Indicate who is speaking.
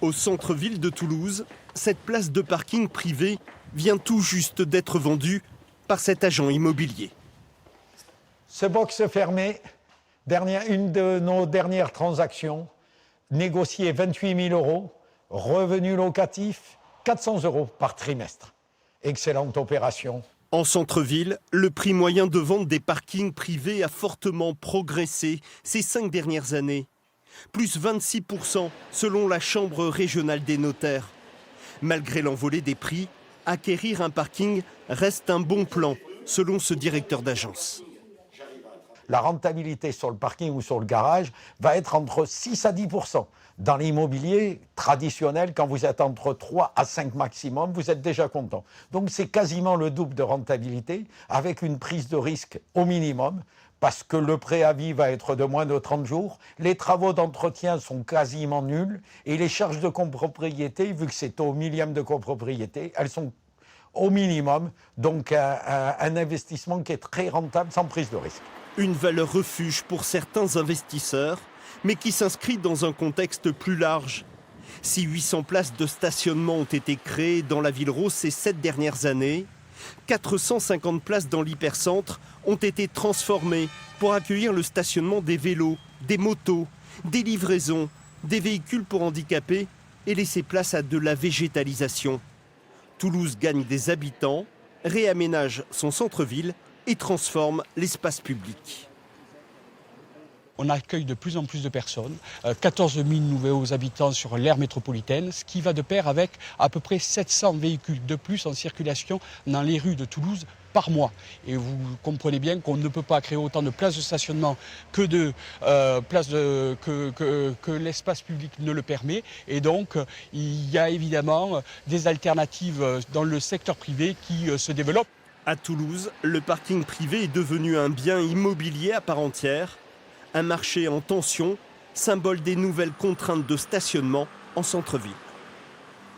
Speaker 1: Au centre-ville de Toulouse, cette place de parking privée vient tout juste d'être vendue par cet agent immobilier.
Speaker 2: Ce box fermé, une de nos dernières transactions, négocié 28 000 €, revenu locatif 400 € par trimestre. Excellente opération.
Speaker 1: En centre-ville, le prix moyen de vente des parkings privés a fortement progressé ces 5 dernières années. Plus 26% selon la Chambre régionale des notaires. Malgré l'envolée des prix, acquérir un parking reste un bon plan, selon ce directeur d'agence.
Speaker 2: La rentabilité sur le parking ou sur le garage va être entre 6 à 10%. Dans l'immobilier traditionnel, quand vous êtes entre 3 à 5 maximum, vous êtes déjà content. Donc c'est quasiment le double de rentabilité avec une prise de risque au minimum parce que le préavis va être de moins de 30 jours, les travaux d'entretien sont quasiment nuls et les charges de copropriété, vu que c'est au millième de copropriété, elles sont au minimum. Donc un investissement qui est très rentable sans prise de risque.
Speaker 1: Une valeur refuge pour certains investisseurs, mais qui s'inscrit dans un contexte plus large. Si 800 places de stationnement ont été créées dans la ville rose ces 7 dernières années, 450 places dans l'hypercentre ont été transformées pour accueillir le stationnement des vélos, des motos, des livraisons, des véhicules pour handicapés et laisser place à de la végétalisation. Toulouse gagne des habitants, réaménage son centre-ville et transforme l'espace public.
Speaker 3: On accueille de plus en plus de personnes, 14 000 nouveaux habitants sur l'aire métropolitaine, ce qui va de pair avec à peu près 700 véhicules de plus en circulation dans les rues de Toulouse par mois. Et vous comprenez bien qu'on ne peut pas créer autant de places de stationnement que l'espace public ne le permet. Et donc, il y a évidemment des alternatives dans le secteur privé qui se développent.
Speaker 1: À Toulouse, le parking privé est devenu un bien immobilier à part entière. Un marché en tension, symbole des nouvelles contraintes de stationnement en centre-ville.